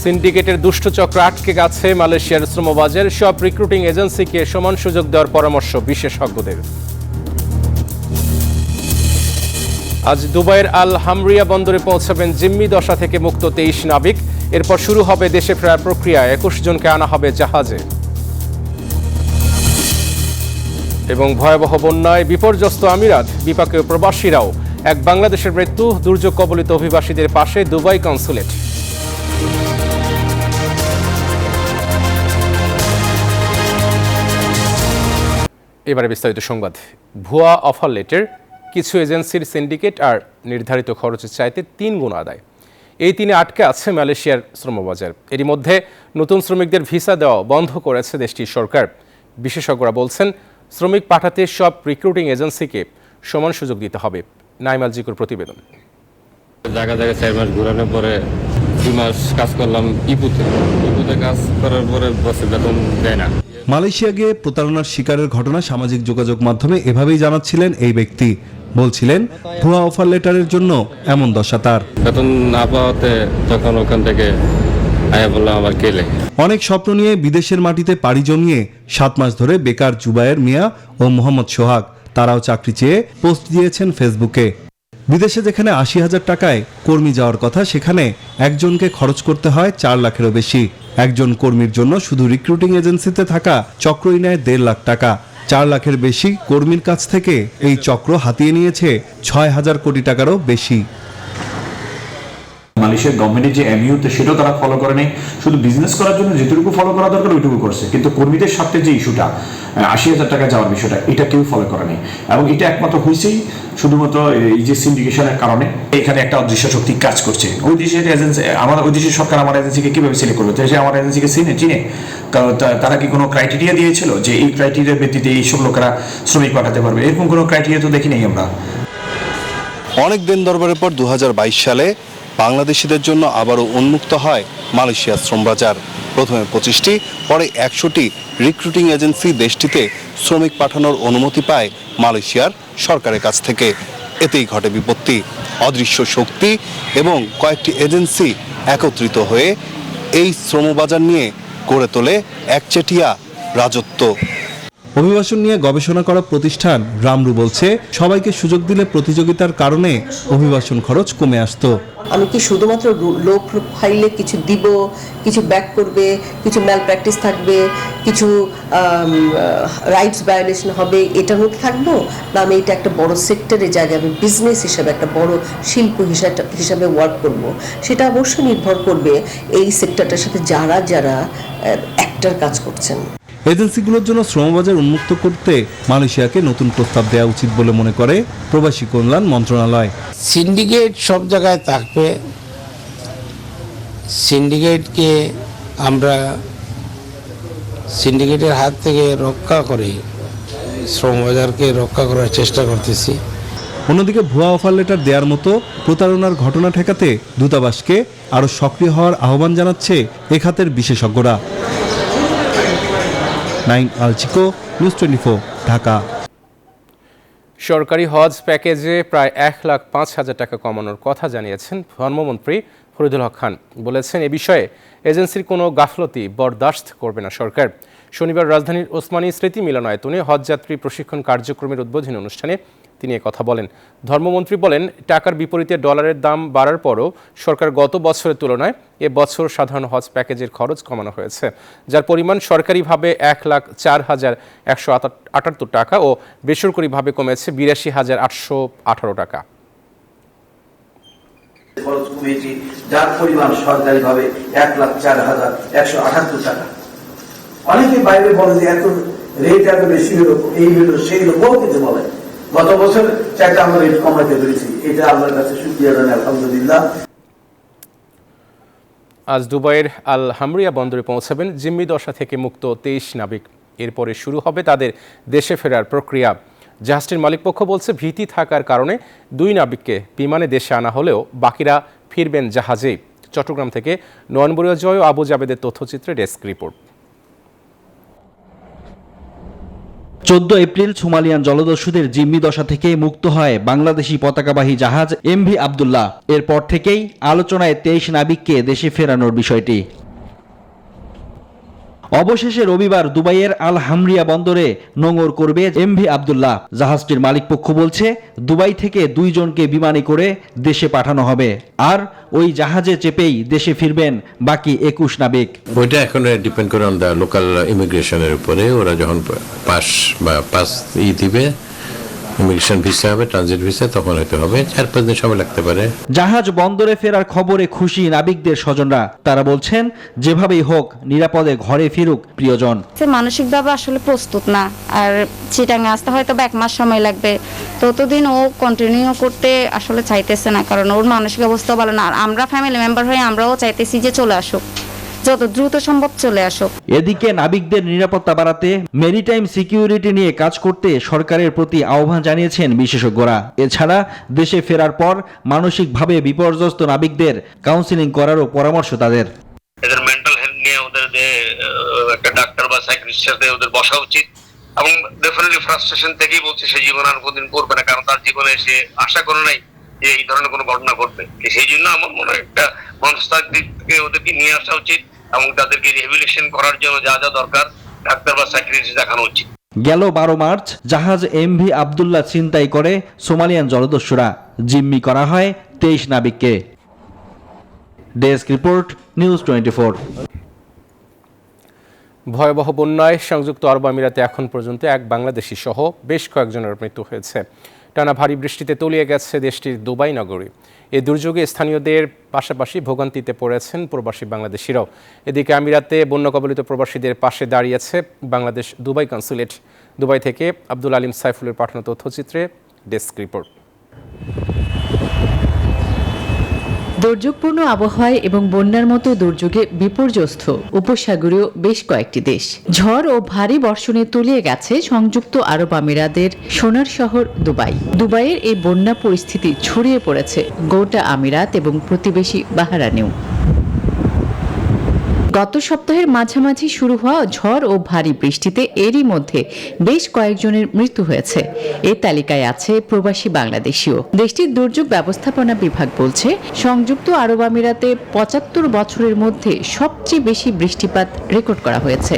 সিন্ডিকেটের দুষ্ট চক্র আটকে গেছে মালয়েশিয়ার শ্রমবাজার। সব রিক্রুটিং এজেন্সিকে সমান সুযোগ দেওয়ার পরামর্শ বিশেষজ্ঞদের। আজ দুবাইয়ের আল হামরিয়া বন্দরে পৌঁছাবেন জিম্মি দশা থেকে মুক্ত 23 নাবিক। এরপর শুরু হবে দেশে ফেরার প্রক্রিয়া। 21 জনকে আনা হবে জাহাজে। এবং ভয়াবহ বন্যায় বিপর্যস্ত আমিরাত, বিপাকীয় প্রবাসীরাও। এক বাংলাদেশের মৃত্যু, দুর্যোগ কবলিত অভিবাসীদের পাশে দুবাই কনসুলেট। এবারে বিস্তারিত সংবাদ। ভুয়া অফার লেটার, কিছু এজেন্সির সিন্ডিকেট আর নির্ধারিত খরচের চাইতে 3 গুণ আদায়, এই তিনে আটকে আছে মালয়েশিয়ার শ্রমবাজার। এরই মধ্যে নতুন শ্রমিকদের ভিসা দেওয়া বন্ধ করেছে দেশটির সরকার। বিশেষজ্ঞরা বলছেন, শ্রমিক পাঠাতে সব রিক্রুটিং এজেন্সিকে সমান সুযোগ দিতে হবে। নাইমাল জিকুর প্রতিবেদন। জায়গা 4 মাস ঘোরানোর পরে 2 মাস কাজ করলাম ইপুতে কাজ করার পরে বসে বেতন দেয় না। মালয়েশিয়া গিয়ে প্রতারণার শিকারের ঘটনা সামাজিক যোগাযোগ মাধ্যমে এভাবেই জানাচ্ছিলেন এই ব্যক্তি। বলছিলেন, ভুয়া অফার লেটারের জন্য এমন দশা তার। বেতন না পাওয়াতে তখন ওখান থেকে আয়া বললাম আবার কেলে। অনেক স্বপ্ন নিয়ে বিদেশের মাটিতে পাড়ি জমিয়ে 7 মাস ধরে বেকার জুবায়ের মিয়া ও মোহাম্মদ সোহাগ, তারাও চাকরি চেয়ে পোস্ট দিয়েছেন ফেসবুকে। বিদেশে যেখানে 80,000 টাকায় কর্মী যাওয়ার কথা, সেখানে একজনকে খরচ করতে হয় 4 লাখেরও বেশি। একজন কর্মীর জন্য শুধু রিক্রুটিং এজেন্সিতে থাকা চক্রই নেয় 1.5 লাখ টাকা। 4 লাখের বেশি কর্মীর কাছ থেকে এই চক্র হাতিয়ে নিয়েছে 6,000 কোটি টাকারও বেশি। মালয়েশিয়ার গভর্নমেন্টের যে এমইউতে সেটাও তারা ফলো করে নেই, শুধু বিজনেস করার জন্য যেটুকু ফলো করা দরকার ওইটুকু করছে, কিন্তু কর্মীদের স্বার্থে যে ইস্যুটা 80,000 টাকা যাওয়ার বিষয়টা, এটা কেউ ফলো করে নেই। এবং এটা একমাত্র হয়েছেই শুধুমাত্র এই যে সিন্ডিকেশনের কারণে। এখানে একটা অদৃশ্য শক্তি কাজ করছে। ওই দেশের এজেন্সি, ওই দেশের সরকার আমার এজেন্সিকে কিভাবে সিলেক্ট করবে? সে আমার এজেন্সিকে চিনে, কারণ তারা কি কোনো ক্রাইটেরিয়া দিয়েছিল যে এই ক্রাইটেরিয়ার ভিত্তিতে এইসব লোকেরা শ্রমিক পাঠাতে পারবে? এরকম কোনো ক্রাইটেরিয়া তো দেখি নেই আমরা। অনেক দিন দরবারের পর 2022 সালে বাংলাদেশিদের জন্য আবারও উন্মুক্ত হয় মালয়েশিয়ার শ্রমবাজার। প্রথমে 25টি, পরে 100টি রিক্রুটিং এজেন্সি দেশটিতে শ্রমিক পাঠানোর অনুমতি পায় মালয়েশিয়ার সরকারের কাছ থেকে। এতেই ঘটে বিপত্তি। অদৃশ্য শক্তি এবং কয়েকটি এজেন্সি একত্রিত হয়ে এই শ্রমবাজার নিয়ে গড়ে তোলে একচেটিয়া রাজত্ব। অভিবাসন নিয়ে গবেষণা করা প্রতিষ্ঠান রামরু বলছে, সবাইকে সুযোগ দিলে প্রতিযোগিতার কারণে অভিবাসন খরচ কমে আসতো। আমি কি শুধুমাত্র লো প্রোফাইলে কিছু দিব, কিছু ব্যাক করবে, কিছু ম্যাল প্র্যাকটিস থাকবে, কিছু রাইটস ভায়োলেশন হবে, এটার মধ্যে থাকবো না? আমি এটা একটা বড় সেক্টরের জায়গায়, আমি বিজনেস হিসাবে একটা বড় শিল্প হিসাবে ওয়ার্ক করব, সেটা অবশ্যই নির্ভর করবে এই সেক্টরটার সাথে যারা যারা অ্যাক্টর কাজ করছেন। এজেন্সিগুলোর জন্য শ্রমবাজার উন্মুক্ত করতে মালয়েশিয়াকে নতুন প্রস্তাব দেওয়া উচিত বলে মনে করে প্রবাসী কল্যাণ মন্ত্রণালয়। সিন্ডিকেট সব জায়গায় থাকবে। সিন্ডিকেটকে আমরা সিন্ডিকেটের হাত থেকে রক্ষা করে শ্রমবাজারকে রক্ষা করার চেষ্টা করতেছি। অন্যদিকে ভুয়া অফার লেটার দেওয়ার মতো প্রতারণার ঘটনা ঠেকাতে দূতাবাসকে আরও সক্রিয় হওয়ার আহ্বান জানাচ্ছে এ খাতের বিশেষজ্ঞরা। নাইমাল জিকু, নিউজ 24, ঢাকা। সরকারি হজ প্যাকেজে প্রায় 1,05,000 টাকা কমানোর কথা জানিয়েছেন ধর্মমন্ত্রী ফরিদুল হক খান। বলেছেন, এ বিষয়ে এজেন্সির কোনো গাফলতি বরদাস্ত করবে না সরকার। শনিবার রাজধানীর ওসমানী স্মৃতি মিলনায়তনে হজযাত্রী প্রশিক্ষণ কার্যক্রমের উদ্বোধনী অনুষ্ঠানে তিনি কথা বলেন। ধর্মমন্ত্রী বলেন, টাকার বিপরীতে ডলারের দাম বাড়ার পরও সরকার গত বছরের তুলনায় এবছর সাধারণ হজ প্যাকেজের খরচ কমানো হয়েছে, যার পরিমাণ সরকারিভাবে 1,04,178 টাকা ও বেসরকারিভাবে কমেছে 82,818 টাকা। খরচ কমেছে, যার পরিমাণ সরকারিভাবে 1,04,178 টাকা। অনেকে বাইরে বলে যে এত রেট এত বেশি হলো, এই হলো সেই হলো, বহু কিছু বলে। গত বছর চাইতে আমরা রেট কমাতে পেরেছি, এটা আল্লাহর কাছে শুকরিয়া জানাই, আলহামদুলিল্লাহ। আজ দুবাইয়ের আল হামরিয়া বন্দরে পৌঁছাবেন জিম্মি দশা থেকে মুক্ত 23 নাবিক। এরপরে শুরু হবে তাদের দেশে ফেরার প্রক্রিয়া। জাহাজটির মালিকপক্ষ বলছে, ভীতি থাকার কারণে 2 নাবিককে বিমানে দেশে আনা হলেও বাকিরা ফিরবেন জাহাজেই। চট্টগ্রাম থেকে নয়নবরীয় জয় ও আবু জাবেদের তথ্যচিত্রে ডেস্ক রিপোর্ট। 14 এপ্রিল সোমালিয়ান জলদস্যুদের জিম্মি দশা থেকে মুক্ত হয় বাংলাদেশি পতাকাবাহী জাহাজ এমভি আব্দুল্লাহ। এরপর থেকেই আলোচনায় 23 নাবিককে দেশে ফেরানোর বিষয়টি। অবশেষে রবিবার দুবাইয়ের আল হামরিয়া বন্দরে নোঙর করবে এমভি আব্দুল্লাহ। জাহাজটির মালিকপক্ষ বলছে দুবাই থেকে 2 জনকে বিমানে করে দেশে পাঠানো হবে, আর ওই জাহাজে চেপেই দেশে ফিরবেন বাকি 21 নাবিক। ওইটা এখন ডিপেন্ড করে অন দ্য লোকাল ইমিগ্রেশনের উপরে। ওরা যখন পাস দিবে, ইমিগ্রেশন ভিসা হবে, ট্রানজিট ভিসা, তখন হয়তো হবে 4-5 দিন সময় লাগতে পারে। জাহাজ বন্দরে ফেরার খবরে খুশি নাবিকদের স্বজনরা। তারা বলছেন যেভাবেই হোক নিরাপদে ঘরে ফিরুক প্রিয়জন। মানসিকভাবে আসলে প্রস্তুত না, আর চিটাঙে আসতে হয়তো 1 মাস সময় লাগবে, ততদিন ও কন্টিনিউ করতে আসলে চাইতেছে না, কারণ ওর মানসিক অবস্থা ভালো না। আর আমরা ফ্যামিলি মেম্বার হয়ে আমরাও চাইতেছি যে চলে আসুক, যত দ্রুত সম্ভব চলে আসুক। এদিকে নাবিকদের নিরাপত্তা বাড়াতে মেরিটাইম সিকিউরিটি নিয়ে কাজ করতে সরকারের প্রতি আহ্বান জানিয়েছেন বিশেষজ্ঞরা। এছাড়া দেশে ফেরার পর মানসিকভাবে বিপর্যস্ত নাবিকদের কাউন্সিলিং করারও পরামর্শ তাদের। এদের মেন্টাল হেলথ নিয়ে ওদের একটা ডাক্তার বা সাইকিয়াট্রিস্টের সাথে ওদের বসা উচিত, এবং ডেফিনেটলি ফ্রাস্ট্রেশন থেকেই বলছে সে জীবন আর কোনদিন করবে না, কারণ তার জীবনে সে আশা করে নাই যে এই ধরনের কোনো ঘটনা ঘটবে। সেই জন্য আমার মনে হয় একটা মনস্তাত্ত্বিক দিক থেকে ওদেরকে নিয়ে আসা উচিত, এবং তাদেরকে রিহ্যাবিলিটেশন করার জন্য যা যা দরকার ডাক্তার বা সাইকিয়াট্রিস্ট দেখানো উচিত। গেল 12 মার্চ জাহাজ এমভি আব্দুল্লাহ ছিনতাই করে সোমালিয়ান জলদস্যুরা। জিম্মি করা হয় 23 নাবিককে। Desk report, news 24। ভয়াবহ বন্যায় সংযুক্ত আরব আমিরাতে এখন পর্যন্ত 1 বাংলাদেশি সহ বেশ কয়েকজনের মৃত্যু হয়েছে। টানা ভারী বৃষ্টিতে তলিয়ে গেছে দেশটির দুবাই নগরী। এই দুর্যোগে স্থানীয়দের পাশাপাশি ভোগান্তিতে পড়েছেন প্রবাসী বাংলাদেশিরাও। এদিকে আমিরাতে বন্যা কবলিত প্রবাসীদের পাশে দাঁড়িয়েছে বাংলাদেশ দুবাই কনস্যুলেট। দুবাই থেকে আব্দুল আলিম সাইফুলের পাঠানো তথ্যচিত্রে ডেস্ক রিপোর্ট। দুর্যোগপূর্ণ আবহাওয়ায় এবং বন্যার মতো দুর্যোগে বিপর্যস্ত উপসাগরীয় বেশ কয়েকটি দেশ। ঝড় ও ভারী বর্ষণে তলিয়ে গেছে সংযুক্ত আরব আমিরাতের সোনার শহর দুবাই। দুবাইয়ের এই বন্যা পরিস্থিতি ছড়িয়ে পড়েছে গোটা আমিরাত এবং প্রতিবেশী বাহরাইনেও। গত সপ্তাহের মাঝামাঝি শুরু হওয়া ঝড় ও ভারী বৃষ্টিতে এরই মধ্যে বেশ কয়েকজনের মৃত্যু হয়েছে। এই তালিকায় আছে প্রবাসী বাংলাদেশীও। দেশটির দুর্যোগ ব্যবস্থাপনা বিভাগ বলছে সংযুক্ত আরব আমিরাতে 75 বছরের মধ্যে সবচেয়ে বেশি বৃষ্টিপাত রেকর্ড করা হয়েছে।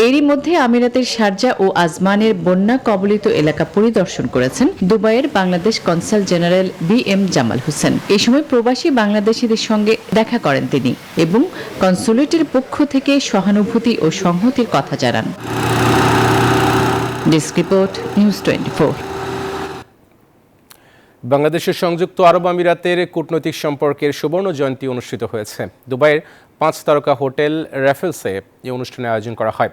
এরই মধ্যে আমিরাতের শারজা ও আজমানের বন্যা কবলিত এলাকা পরিদর্শন করেছেন দুবাইয়ের Bangladesh consul general BM Jamal Hossain. এই সময় প্রবাসী বাংলাদেশিদের সঙ্গে দেখা করেন তিনি এবং কনসুলেটের পক্ষ থেকে সহানুভূতি ও সংহতির কথা জানান। Desk report, news 24। বাংলাদেশের সংযুক্ত আরব আমিরাতের কূটনৈতিক সম্পর্কের সুবর্ণ জয়ন্তী অনুষ্ঠিত হয়েছে। দুবাইয়ের 5 তারকা হোটেল র্যাফেলসে এই অনুষ্ঠানের আয়োজন করা হয়।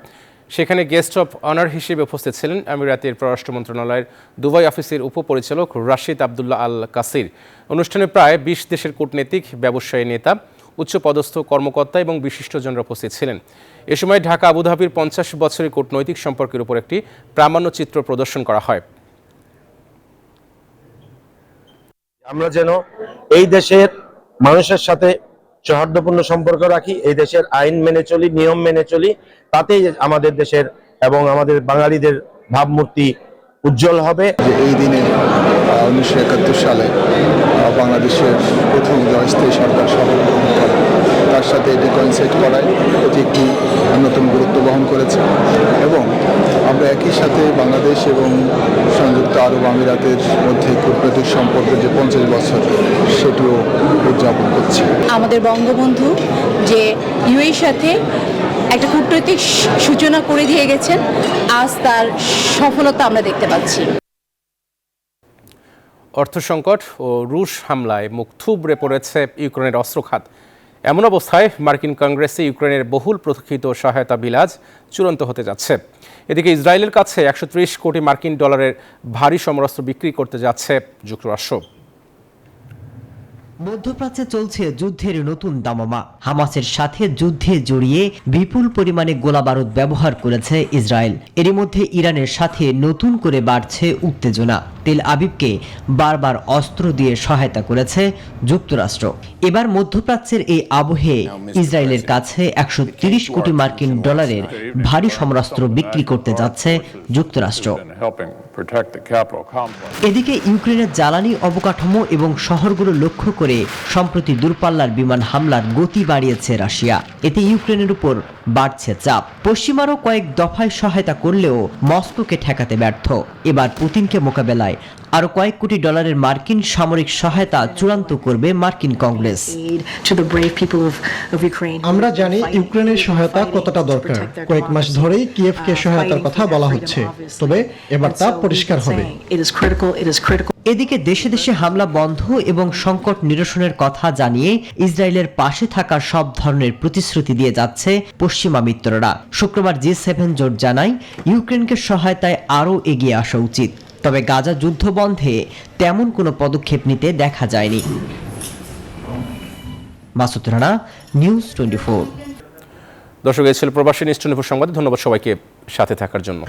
সেখানে গেস্ট অফ অনার হিসেবে উপস্থিত ছিলেন আমিরাতের পররাষ্ট্র মন্ত্রণালয়ের দুবাই অফিসের উপপরিচালক রাশিদ আবদুল্লাহ আল কাসির। অনুষ্ঠানে প্রায় 20 দেশের কূটনীতিক, ব্যবসায়ী নেতা, উচ্চপদস্থ কর্মকর্তা এবং বিশিষ্টজনরা উপস্থিত ছিলেন। এ সময় ঢাকা আবুধাবির 50 বছরের কূটনৈতিক সম্পর্কের উপর একটি প্রামাণ্যচিত্র প্রদর্শন করা হয়। আমরা যেন এই দেশের মানুষের সাথে সৌহার্দ্যপূর্ণ সম্পর্ক রাখি, এই দেশের আইন মেনে চলি, নিয়ম মেনে চলি, তাতেই আমাদের দেশের এবং আমাদের বাঙালিদের ভাবমূর্তি উজ্জ্বল হবে। এই দিনে 1971 সালে বাংলাদেশের প্রথম অস্থায়ী সরকার শপথ গ্রহণ করে, তার সাথে এটি কোইনসাইড করায় এটি একটি অন্যতম গুরুত্ব বহন করেছে এবং আমরা একই সাথে বাংলাদেশ এবং সংযুক্ত আরব আমিরাতের মধ্যে কূটনৈতিক সম্পর্কের যে 50 বছর সেটিও উদযাপন করছি। আমাদের বঙ্গবন্ধু যে ইউএর সাথে একটা কূটনৈতিক সূচনা করে দিয়ে গেছেন, আজ তার সফলতা আমরা দেখতে পাচ্ছি। অর্থ সংকট ও রুশ হামলায় মুখ থুবড়ে পড়েছে ইউক্রেনের অস্ত্র খাত। এমন অবস্থায় মার্কিন কংগ্রেসে ইউক্রেনের বহুল প্রতীক্ষিত সহায়তা বিল আজ চূড়ান্ত হতে যাচ্ছে। এদিকে ইসরায়েলের কাছে 130 কোটি মার্কিন ডলারের ভারী সমরাস্ত্র বিক্রি করতে যাচ্ছে যুক্তরাষ্ট্র। মধ্যপ্রাচ্যে চলছে যুদ্ধের নতুন দামামা। হামাসের সাথে যুদ্ধে জড়িয়ে বিপুল পরিমাণে গোলাবারুদ ব্যবহার করেছে ইসরায়েল। এরই মধ্যে ইরানের সাথে নতুন করে বাড়ছে উত্তেজনা। তেল আবিবকে বারবার অস্ত্র দিয়ে সহায়তা করেছে যুক্তরাষ্ট্র। এবার মধ্যপ্রাচ্যের এই আবহে ইসরায়েলের কাছে 130 কোটি মার্কিন ডলারের ভারী সমরাস্ত্র বিক্রি করতে যাচ্ছে যুক্তরাষ্ট্র। এদিকে ইউক্রেনের জ্বালানি অবকাঠামো এবং শহরগুলো লক্ষ্য করে সম্প্রতি দূরপাল্লার বিমান হামলার গতি বাড়িয়েছে রাশিয়া। এতে ইউক্রেনের উপর বাড়ছে চাপ। পশ্চিমারও কয়েক দফায় সহায়তা করলেও মস্কোকে ঠেকাতে ব্যর্থ। এবার পুতিনকে মোকাবেলায় আরো কয়েক কোটি ডলারের মার্কিন সামরিক সহায়তা চূড়ান্ত করবে মার্কিন কংগ্রেস। আমরা জানি ইউক্রেনের সহায়তা কতটা দরকার। কয়েক মাস ধরেই কিয়েভকে সহায়তার কথা বলা হচ্ছে, তবে এবার তা পরিষ্কার হবে। এদিকে দেশে দেশে হামলা বন্ধ এবং সংকট নিরসনের কথা জানিয়ে ইসরায়েলের পাশে থাকার সব ধরনের প্রতিশ্রুতি দিয়ে যাচ্ছে পশ্চিমা মিত্ররা। শুক্রবার G7 জোট জানায় ইউক্রেনকে সহায়তায় আরও এগিয়ে আসা উচিত, তবে গাজা যুদ্ধ বন্ধে তেমন কোনো পদক্ষেপ নিতে দেখা যায়নি। মাসুদ রানা, নিউজ 24। দর্শক, এই ছিল প্রবাসী নিউজ 24 সংবাদ। ধন্যবাদ সবাইকে সাথে থাকার জন্য।